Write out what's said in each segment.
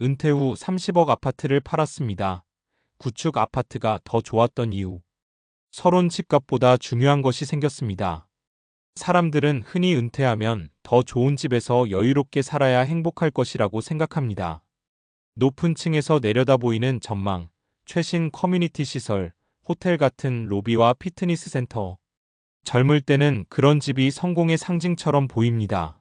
은퇴 후 30억 아파트를 팔았습니다. 구축 아파트가 더 좋았던 이유. 서론 집값보다 중요한 것이 생겼습니다. 사람들은 흔히 은퇴하면 더 좋은 집에서 여유롭게 살아야 행복할 것이라고 생각합니다. 높은 층에서 내려다 보이는 전망, 최신 커뮤니티 시설, 호텔 같은 로비와 피트니스 센터. 젊을 때는 그런 집이 성공의 상징처럼 보입니다.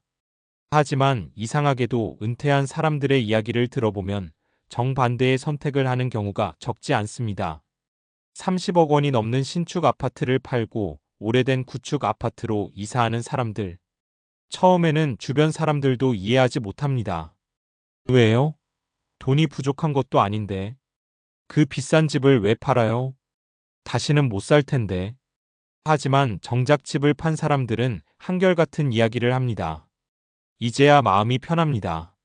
하지만 이상하게도 은퇴한 사람들의 이야기를 들어보면 정반대의 선택을 하는 경우가 적지 않습니다. 30억 원이 넘는 신축 아파트를 팔고 오래된 구축 아파트로 이사하는 사람들. 처음에는 주변 사람들도 이해하지 못합니다. 왜요? 돈이 부족한 것도 아닌데. 그 비싼 집을 왜 팔아요? 다시는 못 살 텐데. 하지만 정작 집을 판 사람들은 한결같은 이야기를 합니다. 이제야 마음이 편합니다.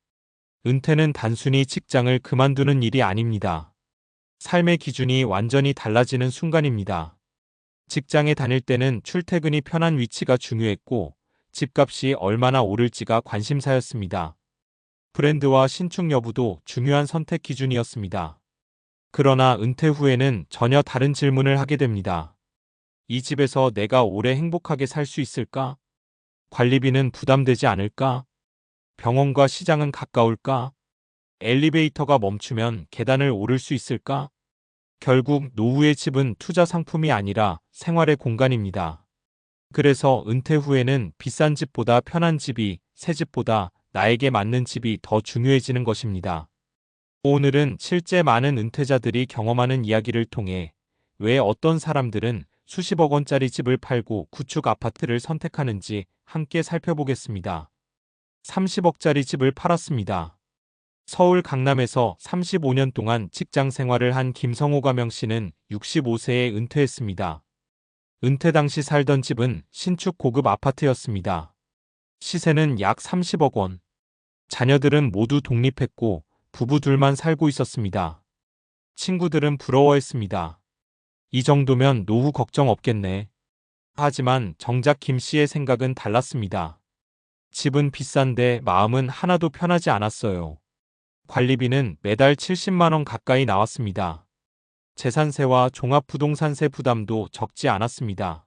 은퇴는 단순히 직장을 그만두는 일이 아닙니다. 삶의 기준이 완전히 달라지는 순간입니다. 직장에 다닐 때는 출퇴근이 편한 위치가 중요했고 집값이 얼마나 오를지가 관심사였습니다. 브랜드와 신축 여부도 중요한 선택 기준이었습니다. 그러나 은퇴 후에는 전혀 다른 질문을 하게 됩니다. 이 집에서 내가 오래 행복하게 살 수 있을까? 관리비는 부담되지 않을까? 병원과 시장은 가까울까? 엘리베이터가 멈추면 계단을 오를 수 있을까? 결국 노후의 집은 투자 상품이 아니라 생활의 공간입니다. 그래서 은퇴 후에는 비싼 집보다 편한 집이, 새 집보다 나에게 맞는 집이 더 중요해지는 것입니다. 오늘은 실제 많은 은퇴자들이 경험하는 이야기를 통해 왜 어떤 사람들은 수십억 원짜리 집을 팔고 구축 아파트를 선택하는지 함께 살펴보겠습니다. 30억짜리 집을 팔았습니다. 서울 강남에서 35년 동안 직장 생활을 한 김성호 가명 씨는 65세에 은퇴했습니다. 은퇴 당시 살던 집은 신축 고급 아파트였습니다. 시세는 약 30억 원. 자녀들은 모두 독립했고 부부 둘만 살고 있었습니다. 친구들은 부러워했습니다. 이 정도면 노후 걱정 없겠네. 하지만 정작 김 씨의 생각은 달랐습니다. 집은 비싼데 마음은 하나도 편하지 않았어요. 관리비는 매달 70만 원 가까이 나왔습니다. 재산세와 종합부동산세 부담도 적지 않았습니다.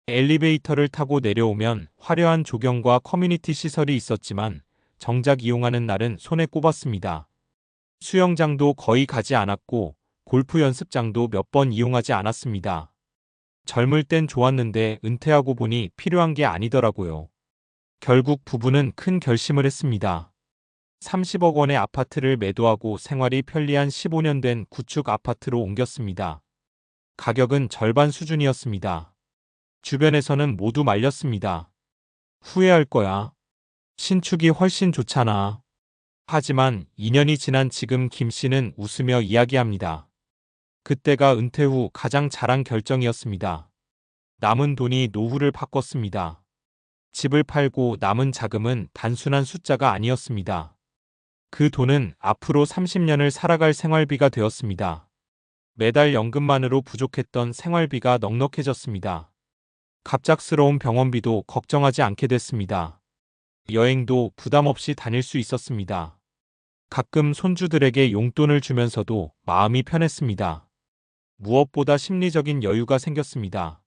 엘리베이터를 타고 내려오면 화려한 조경과 커뮤니티 시설이 있었지만 정작 이용하는 날은 손에 꼽았습니다. 수영장도 거의 가지 않았고 골프 연습장도 몇 번 이용하지 않았습니다. 젊을 땐 좋았는데 은퇴하고 보니 필요한 게 아니더라고요. 결국 부부는 큰 결심을 했습니다. 30억 원의 아파트를 매도하고 생활이 편리한 15년 된 구축 아파트로 옮겼습니다. 가격은 절반 수준이었습니다. 주변에서는 모두 말렸습니다. 후회할 거야. 신축이 훨씬 좋잖아. 하지만 2년이 지난 지금 김 씨는 웃으며 이야기합니다. 그때가 은퇴 후 가장 잘한 결정이었습니다. 남은 돈이 노후를 바꿨습니다. 집을 팔고 남은 자금은 단순한 숫자가 아니었습니다. 그 돈은 앞으로 30년을 살아갈 생활비가 되었습니다. 매달 연금만으로 부족했던 생활비가 넉넉해졌습니다. 갑작스러운 병원비도 걱정하지 않게 됐습니다. 여행도 부담 없이 다닐 수 있었습니다. 가끔 손주들에게 용돈을 주면서도 마음이 편했습니다. 무엇보다 심리적인 여유가 생겼습니다.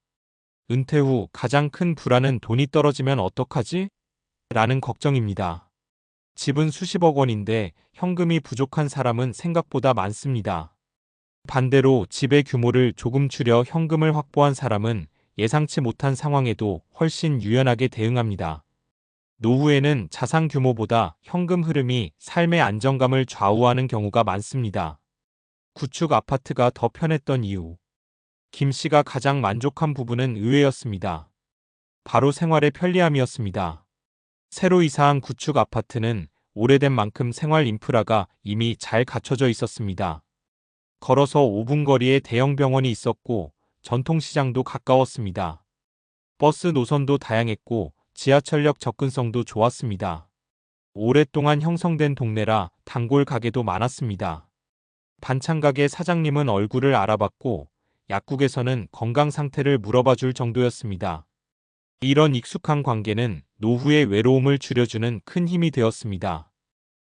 은퇴 후 가장 큰 불안은 돈이 떨어지면 어떡하지? 라는 걱정입니다. 집은 수십억 원인데 현금이 부족한 사람은 생각보다 많습니다. 반대로 집의 규모를 조금 줄여 현금을 확보한 사람은 예상치 못한 상황에도 훨씬 유연하게 대응합니다. 노후에는 자산 규모보다 현금 흐름이 삶의 안정감을 좌우하는 경우가 많습니다. 구축 아파트가 더 편했던 이유. 김 씨가 가장 만족한 부분은 의외였습니다. 바로 생활의 편리함이었습니다. 새로 이사한 구축 아파트는 오래된 만큼 생활 인프라가 이미 잘 갖춰져 있었습니다. 걸어서 5분 거리에 대형 병원이 있었고 전통시장도 가까웠습니다. 버스 노선도 다양했고 지하철역 접근성도 좋았습니다. 오랫동안 형성된 동네라 단골 가게도 많았습니다. 반찬가게 사장님은 얼굴을 알아봤고 약국에서는 건강 상태를 물어봐 줄 정도였습니다. 이런 익숙한 관계는 노후의 외로움을 줄여주는 큰 힘이 되었습니다.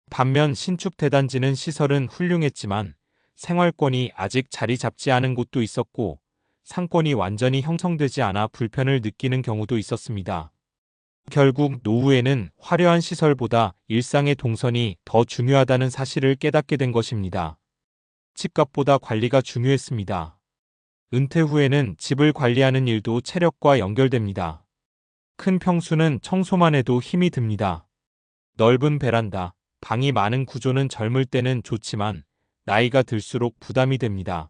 반면 신축 대단지는 시설은 훌륭했지만 생활권이 아직 자리 잡지 않은 곳도 있었고 상권이 완전히 형성되지 않아 불편을 느끼는 경우도 있었습니다. 결국 노후에는 화려한 시설보다 일상의 동선이 더 중요하다는 사실을 깨닫게 된 것입니다. 집값보다 관리가 중요했습니다. 은퇴 후에는 집을 관리하는 일도 체력과 연결됩니다. 큰 평수는 청소만 해도 힘이 듭니다. 넓은 베란다, 방이 많은 구조는 젊을 때는 좋지만 나이가 들수록 부담이 됩니다.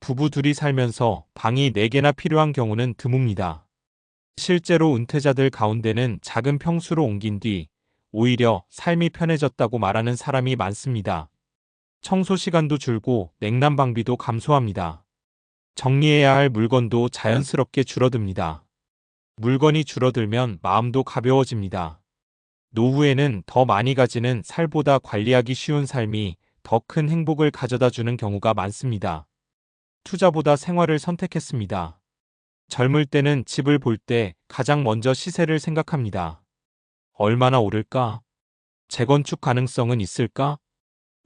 부부 둘이 살면서 방이 4개나 필요한 경우는 드뭅니다. 실제로 은퇴자들 가운데는 작은 평수로 옮긴 뒤 오히려 삶이 편해졌다고 말하는 사람이 많습니다. 청소 시간도 줄고 냉난방비도 감소합니다. 정리해야 할 물건도 자연스럽게 줄어듭니다. 물건이 줄어들면 마음도 가벼워집니다. 노후에는 더 많이 가지는 살보다 관리하기 쉬운 삶이 더 큰 행복을 가져다 주는 경우가 많습니다. 투자보다 생활을 선택했습니다. 젊을 때는 집을 볼 때 가장 먼저 시세를 생각합니다. 얼마나 오를까? 재건축 가능성은 있을까?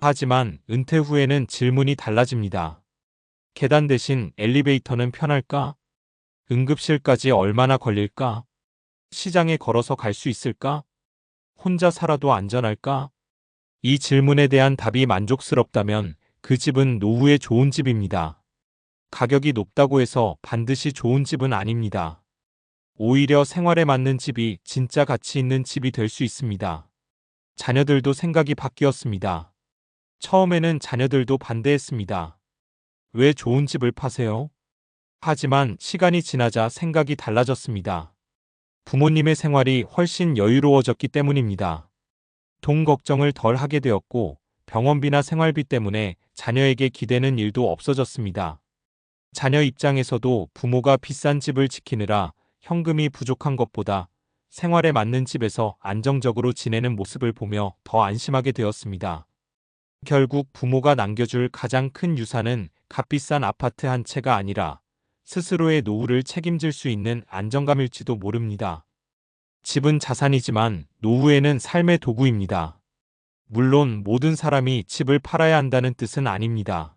하지만 은퇴 후에는 질문이 달라집니다. 계단 대신 엘리베이터는 편할까? 응급실까지 얼마나 걸릴까? 시장에 걸어서 갈 수 있을까? 혼자 살아도 안전할까? 이 질문에 대한 답이 만족스럽다면 그 집은 노후에 좋은 집입니다. 가격이 높다고 해서 반드시 좋은 집은 아닙니다. 오히려 생활에 맞는 집이 진짜 가치 있는 집이 될 수 있습니다. 자녀들도 생각이 바뀌었습니다. 처음에는 자녀들도 반대했습니다. 왜 좋은 집을 파세요? 하지만 시간이 지나자 생각이 달라졌습니다. 부모님의 생활이 훨씬 여유로워졌기 때문입니다. 돈 걱정을 덜 하게 되었고 병원비나 생활비 때문에 자녀에게 기대는 일도 없어졌습니다. 자녀 입장에서도 부모가 비싼 집을 지키느라 현금이 부족한 것보다 생활에 맞는 집에서 안정적으로 지내는 모습을 보며 더 안심하게 되었습니다. 결국 부모가 남겨줄 가장 큰 유산은 값비싼 아파트 한 채가 아니라 스스로의 노후를 책임질 수 있는 안정감일지도 모릅니다. 집은 자산이지만 노후에는 삶의 도구입니다. 물론 모든 사람이 집을 팔아야 한다는 뜻은 아닙니다.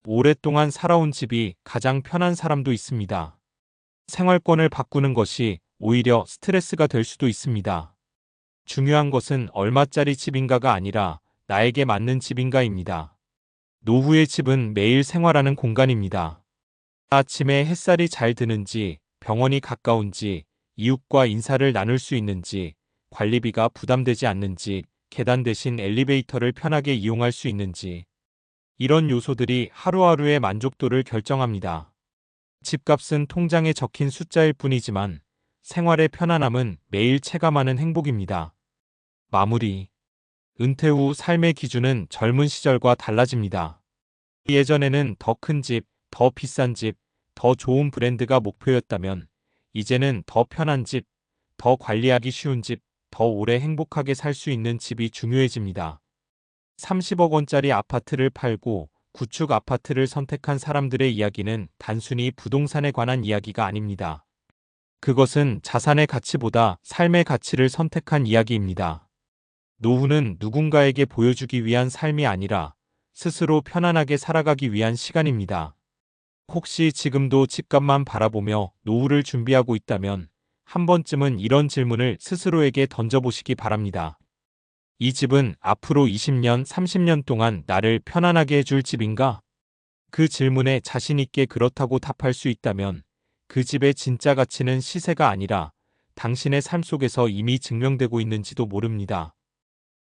오랫동안 살아온 집이 가장 편한 사람도 있습니다. 생활권을 바꾸는 것이 오히려 스트레스가 될 수도 있습니다. 중요한 것은 얼마짜리 집인가가 아니라 나에게 맞는 집인가입니다. 노후의 집은 매일 생활하는 공간입니다. 아침에 햇살이 잘 드는지, 병원이 가까운지, 이웃과 인사를 나눌 수 있는지, 관리비가 부담되지 않는지, 계단 대신 엘리베이터를 편하게 이용할 수 있는지, 이런 요소들이 하루하루의 만족도를 결정합니다. 집값은 통장에 적힌 숫자일 뿐이지만 생활의 편안함은 매일 체감하는 행복입니다. 마무리. 은퇴 후 삶의 기준은 젊은 시절과 달라집니다. 예전에는 더 큰 집, 더 비싼 집, 더 좋은 브랜드가 목표였다면 이제는 더 편한 집, 더 관리하기 쉬운 집, 더 오래 행복하게 살 수 있는 집이 중요해집니다. 30억 원짜리 아파트를 팔고 구축 아파트를 선택한 사람들의 이야기는 단순히 부동산에 관한 이야기가 아닙니다. 그것은 자산의 가치보다 삶의 가치를 선택한 이야기입니다. 노후는 누군가에게 보여주기 위한 삶이 아니라 스스로 편안하게 살아가기 위한 시간입니다. 혹시 지금도 집값만 바라보며 노후를 준비하고 있다면 한 번쯤은 이런 질문을 스스로에게 던져보시기 바랍니다. 이 집은 앞으로 20년, 30년 동안 나를 편안하게 해줄 집인가? 그 질문에 자신 있게 그렇다고 답할 수 있다면 그 집의 진짜 가치는 시세가 아니라 당신의 삶 속에서 이미 증명되고 있는지도 모릅니다.